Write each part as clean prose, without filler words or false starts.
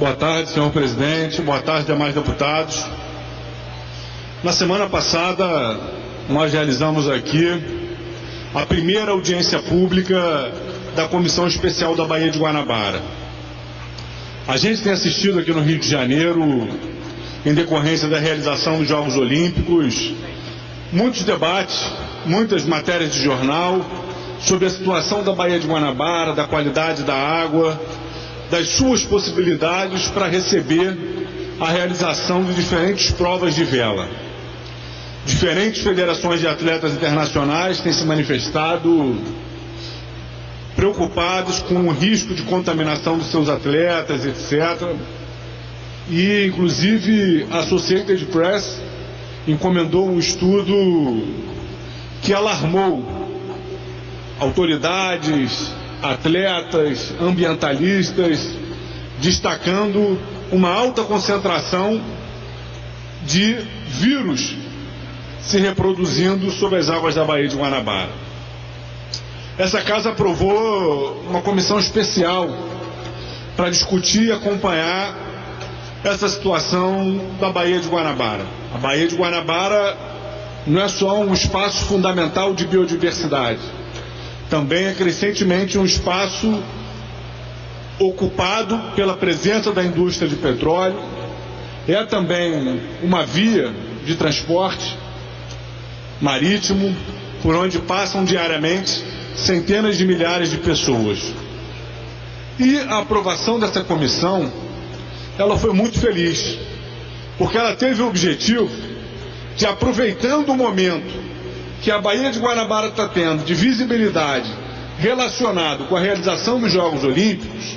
Boa tarde, senhor presidente. Boa tarde, demais deputados. Na semana passada, nós realizamos aqui a primeira audiência pública da Comissão Especial da Baía de Guanabara. A gente tem assistido aqui no Rio de Janeiro, em decorrência da realização dos Jogos Olímpicos, muitos debates, muitas matérias de jornal sobre a situação da Baía de Guanabara, da qualidade da água, das suas possibilidades para receber a realização de diferentes provas de vela. Diferentes federações de atletas internacionais têm se manifestado preocupados com o risco de contaminação dos seus atletas, etc. E, inclusive, a Associated Press encomendou um estudo que alarmou autoridades, atletas, ambientalistas, destacando uma alta concentração de vírus se reproduzindo sobre as águas da Baía de Guanabara. Essa casa aprovou uma comissão especial para discutir e acompanhar essa situação da Baía de Guanabara. A Baía de Guanabara não é só um espaço fundamental de biodiversidade, também é crescentemente um espaço ocupado pela presença da indústria de petróleo, é também uma via de transporte marítimo por onde passam diariamente centenas de milhares de pessoas. E a aprovação dessa comissão, ela foi muito feliz, porque ela teve o objetivo de, aproveitando o momento que a Baía de Guanabara está tendo de visibilidade relacionado com a realização dos Jogos Olímpicos,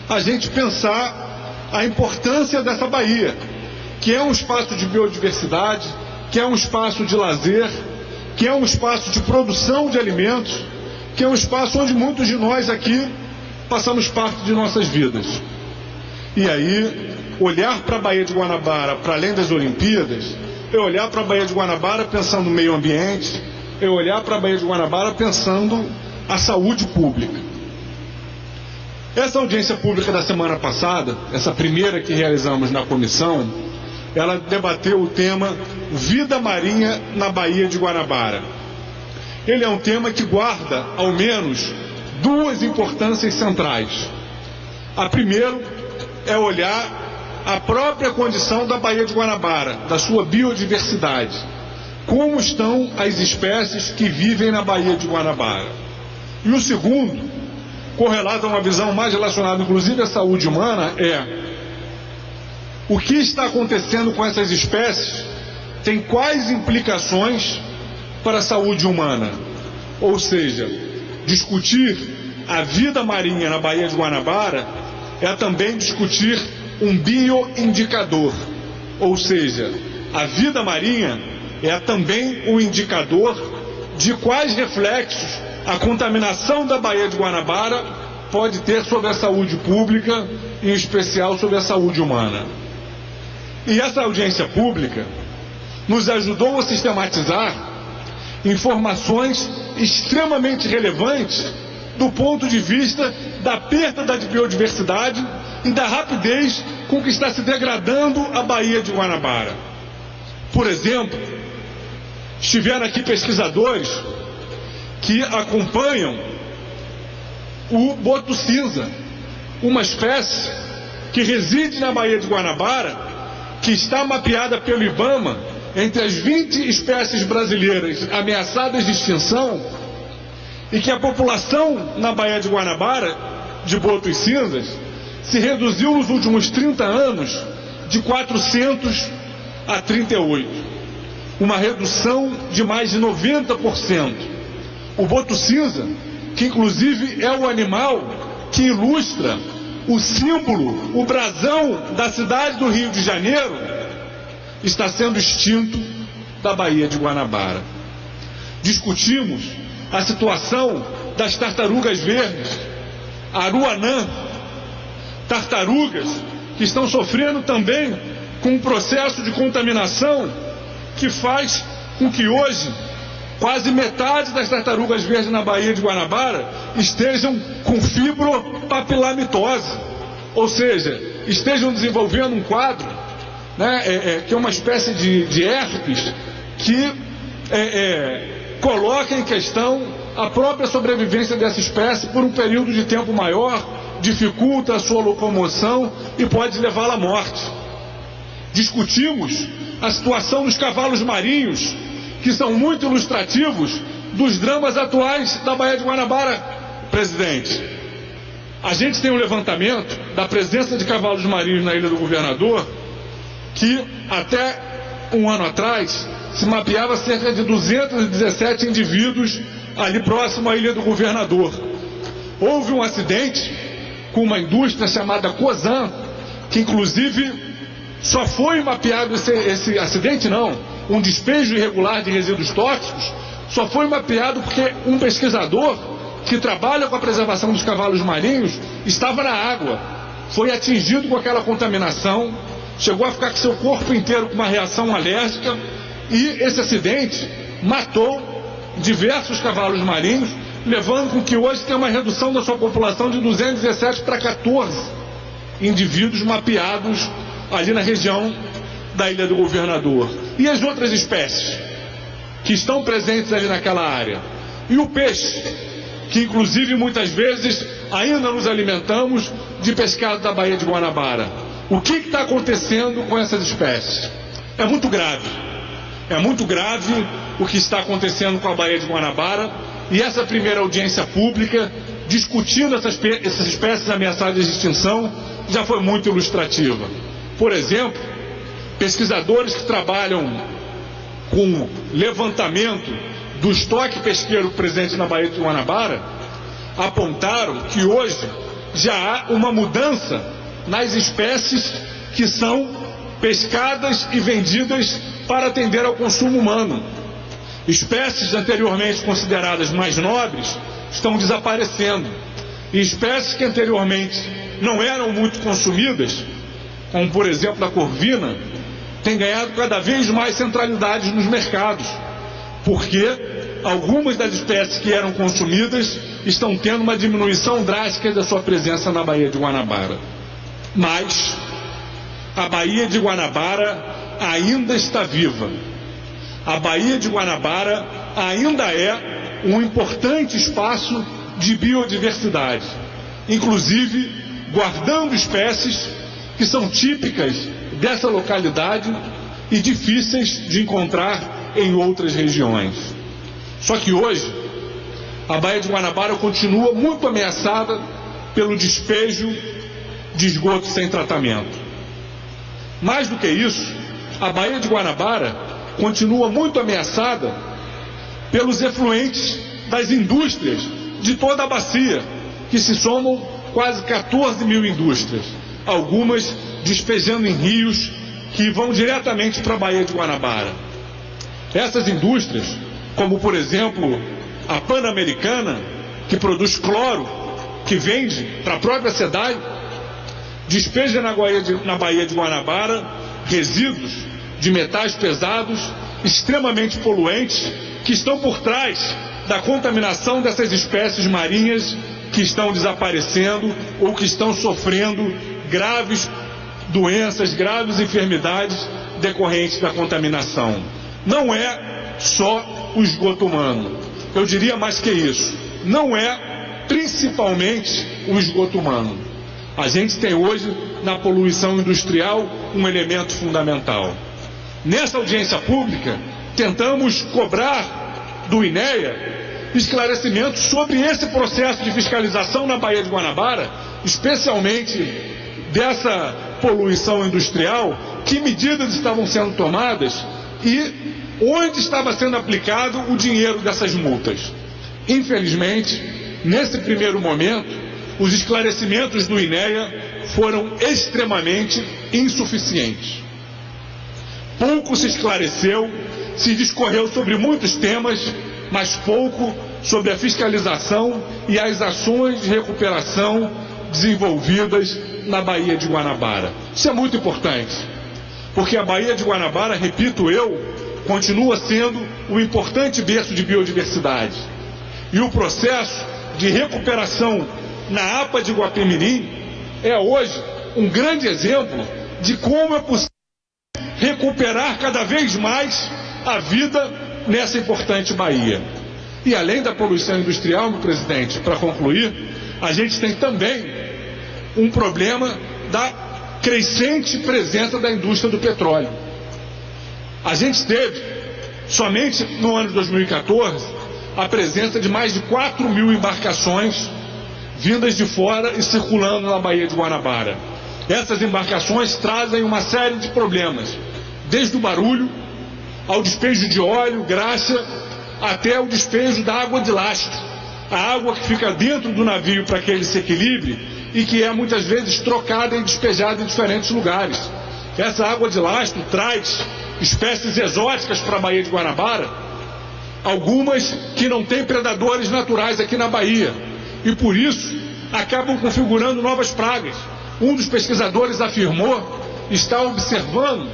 a gente pensar a importância dessa baía, que é um espaço de biodiversidade, que é um espaço de lazer, que é um espaço de produção de alimentos, que é um espaço onde muitos de nós aqui passamos parte de nossas vidas. E aí, olhar para a Baía de Guanabara, para além das Olimpíadas, é olhar para a Baía de Guanabara pensando no meio ambiente, é olhar para a Baía de Guanabara pensando a saúde pública. Essa audiência pública da semana passada, essa primeira que realizamos na comissão, ela debateu o tema Vida Marinha na Baía de Guanabara. Ele é um tema que guarda, ao menos, duas importâncias centrais. A primeira é olhar a própria condição da Baía de Guanabara, da sua biodiversidade. Como estão as espécies que vivem na Baía de Guanabara? E o segundo, correlato a uma visão mais relacionada, inclusive, à saúde humana, é o que está acontecendo com essas espécies, tem quais implicações para a saúde humana. Ou seja, discutir a vida marinha na Baía de Guanabara é também discutir um bioindicador, ou seja, a vida marinha é também um indicador de quais reflexos a contaminação da Baía de Guanabara pode ter sobre a saúde pública, em especial sobre a saúde humana. E essa audiência pública nos ajudou a sistematizar informações extremamente relevantes do ponto de vista da perda da biodiversidade e da rapidez com que está se degradando a Baía de Guanabara. Por exemplo, estiveram aqui pesquisadores que acompanham o boto cinza, uma espécie que reside na Baía de Guanabara, que está mapeada pelo IBAMA entre as 20 espécies brasileiras ameaçadas de extinção, e que a população na Baía de Guanabara de botos cinzas se reduziu nos últimos 30 anos de 400 a 38. Uma redução de mais de 90%. O boto cinza, que inclusive é o animal que ilustra o símbolo, o brasão da cidade do Rio de Janeiro, está sendo extinto da Baía de Guanabara. Discutimos a situação das tartarugas verdes, aruanã, tartarugas que estão sofrendo também com um processo de contaminação que faz com que hoje quase metade das tartarugas verdes na Baía de Guanabara estejam com fibropapilamitose, ou seja, estejam desenvolvendo um quadro, né, que é uma espécie de herpes, que coloca em questão a própria sobrevivência dessa espécie por um período de tempo maior, dificulta a sua locomoção e pode levá-la à morte. Discutimos a situação dos cavalos marinhos, que são muito ilustrativos dos dramas atuais da Baía de Guanabara, presidente. A gente tem um levantamento da presença de cavalos marinhos na Ilha do Governador, que até um ano atrás se mapeava cerca de 217 indivíduos ali próximo à Ilha do Governador. Houve um acidente com uma indústria chamada Cosan, que inclusive só foi mapeado esse acidente, não, um despejo irregular de resíduos tóxicos, só foi mapeado porque um pesquisador que trabalha com a preservação dos cavalos marinhos estava na água, foi atingido com aquela contaminação, chegou a ficar com seu corpo inteiro com uma reação alérgica, e esse acidente matou diversos cavalos marinhos, levando com que hoje tem uma redução da sua população de 217 para 14 indivíduos mapeados ali na região da Ilha do Governador. E as outras espécies que estão presentes ali naquela área? E o peixe, que inclusive muitas vezes ainda nos alimentamos de pescado da Baía de Guanabara. O que está acontecendo com essas espécies? É muito grave. É muito grave o que está acontecendo com a Baía de Guanabara, e essa primeira audiência pública, discutindo essas espécies ameaçadas de extinção, já foi muito ilustrativa. Por exemplo, pesquisadores que trabalham com levantamento do estoque pesqueiro presente na Baía de Guanabara apontaram que hoje já há uma mudança nas espécies que são pescadas e vendidas para atender ao consumo humano. Espécies anteriormente consideradas mais nobres estão desaparecendo, e espécies que anteriormente não eram muito consumidas, como por exemplo a corvina, têm ganhado cada vez mais centralidade nos mercados, porque algumas das espécies que eram consumidas estão tendo uma diminuição drástica da sua presença na Baía de Guanabara. Mas a Baía de Guanabara ainda está viva. A Baía de Guanabara ainda é um importante espaço de biodiversidade, inclusive guardando espécies que são típicas dessa localidade e difíceis de encontrar em outras regiões. Só que hoje a Baía de Guanabara continua muito ameaçada pelo despejo de esgoto sem tratamento. Mais do que isso, a Baía de Guanabara continua muito ameaçada pelos efluentes das indústrias de toda a bacia, que se somam quase 14 mil indústrias, algumas despejando em rios que vão diretamente para a Baía de Guanabara. Essas indústrias, como por exemplo a Pan-Americana, que produz cloro, que vende para a própria SEDAI, despeja na Baía de Guanabara resíduos de metais pesados, extremamente poluentes, que estão por trás da contaminação dessas espécies marinhas que estão desaparecendo ou que estão sofrendo graves doenças, graves enfermidades decorrentes da contaminação. Não é só o esgoto humano. Eu diria mais que isso. Não é principalmente o esgoto humano. A gente tem hoje, na poluição industrial, um elemento fundamental. Nessa audiência pública, tentamos cobrar do INEA esclarecimentos sobre esse processo de fiscalização na Baía de Guanabara, especialmente dessa poluição industrial, que medidas estavam sendo tomadas e onde estava sendo aplicado o dinheiro dessas multas. Infelizmente, nesse primeiro momento, os esclarecimentos do INEA foram extremamente insuficientes. Pouco se esclareceu, se discorreu sobre muitos temas, mas pouco sobre a fiscalização e as ações de recuperação desenvolvidas na Baía de Guanabara. Isso é muito importante, porque a Baía de Guanabara, repito eu, continua sendo um importante berço de biodiversidade. E o processo de recuperação na APA de Guapimirim é hoje um grande exemplo de como é possível recuperar cada vez mais a vida nessa importante baía. E além da poluição industrial, meu presidente, para concluir, a gente tem também um problema da crescente presença da indústria do petróleo. A gente teve, somente no ano de 2014, a presença de mais de 4.000 embarcações vindas de fora e circulando na Baía de Guanabara. Essas embarcações trazem uma série de problemas, desde o barulho, ao despejo de óleo, graxa, até o despejo da água de lastro. A água que fica dentro do navio para que ele se equilibre e que é muitas vezes trocada e despejada em diferentes lugares. Essa água de lastro traz espécies exóticas para a Baía de Guanabara, algumas que não têm predadores naturais aqui na Baía, e por isso acabam configurando novas pragas. Um dos pesquisadores afirmou estar observando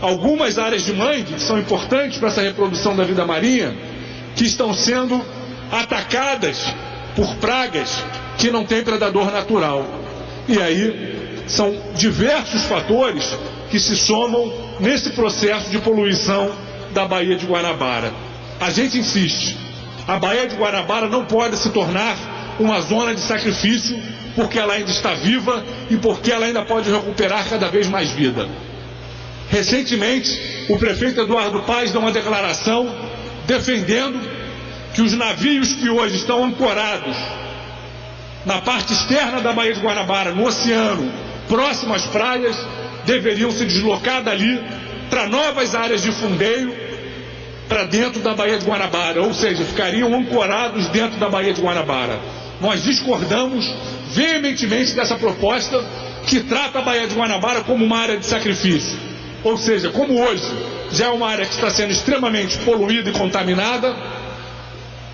algumas áreas de mangue, que são importantes para essa reprodução da vida marinha, que estão sendo atacadas por pragas que não têm predador natural. E aí são diversos fatores que se somam nesse processo de poluição da Baía de Guanabara. A gente insiste, a Baía de Guanabara não pode se tornar uma zona de sacrifício, porque ela ainda está viva e porque ela ainda pode recuperar cada vez mais vida. Recentemente, o prefeito Eduardo Paes deu uma declaração defendendo que os navios que hoje estão ancorados na parte externa da Baía de Guanabara, no oceano, próximo às praias, deveriam se deslocar dali para novas áreas de fundeio para dentro da Baía de Guanabara, ou seja, ficariam ancorados dentro da Baía de Guanabara. Nós discordamos veementemente dessa proposta que trata a Baía de Guanabara como uma área de sacrifício. Ou seja, como hoje já é uma área que está sendo extremamente poluída e contaminada,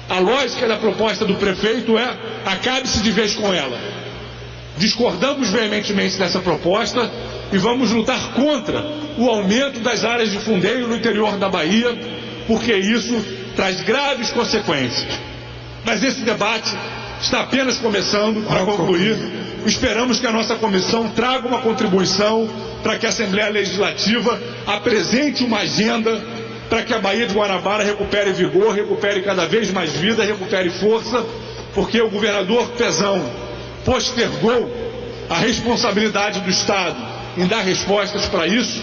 a lógica da proposta do prefeito é acabe-se de vez com ela. Discordamos veementemente dessa proposta e vamos lutar contra o aumento das áreas de fundeio no interior da Bahia, porque isso traz graves consequências. Mas esse debate está apenas começando. Para concluir, esperamos que a nossa comissão traga uma contribuição para que a Assembleia Legislativa apresente uma agenda para que a Baía de Guanabara recupere vigor, recupere cada vez mais vida, recupere força, porque o governador Pezão postergou a responsabilidade do Estado em dar respostas para isso,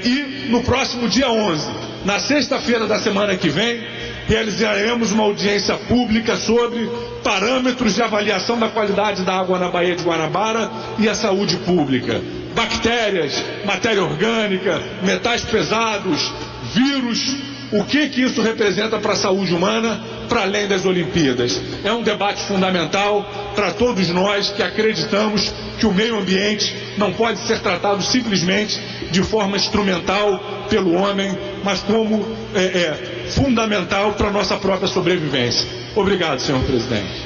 e no próximo dia 11, na sexta-feira da semana que vem, realizaremos uma audiência pública sobre parâmetros de avaliação da qualidade da água na Baía de Guanabara e a saúde pública. Bactérias, matéria orgânica, metais pesados, vírus, o que isso representa para a saúde humana, para além das Olimpíadas. É um debate fundamental para todos nós que acreditamos que o meio ambiente não pode ser tratado simplesmente de forma instrumental pelo homem, mas como fundamental para a nossa própria sobrevivência. Obrigado, senhor presidente.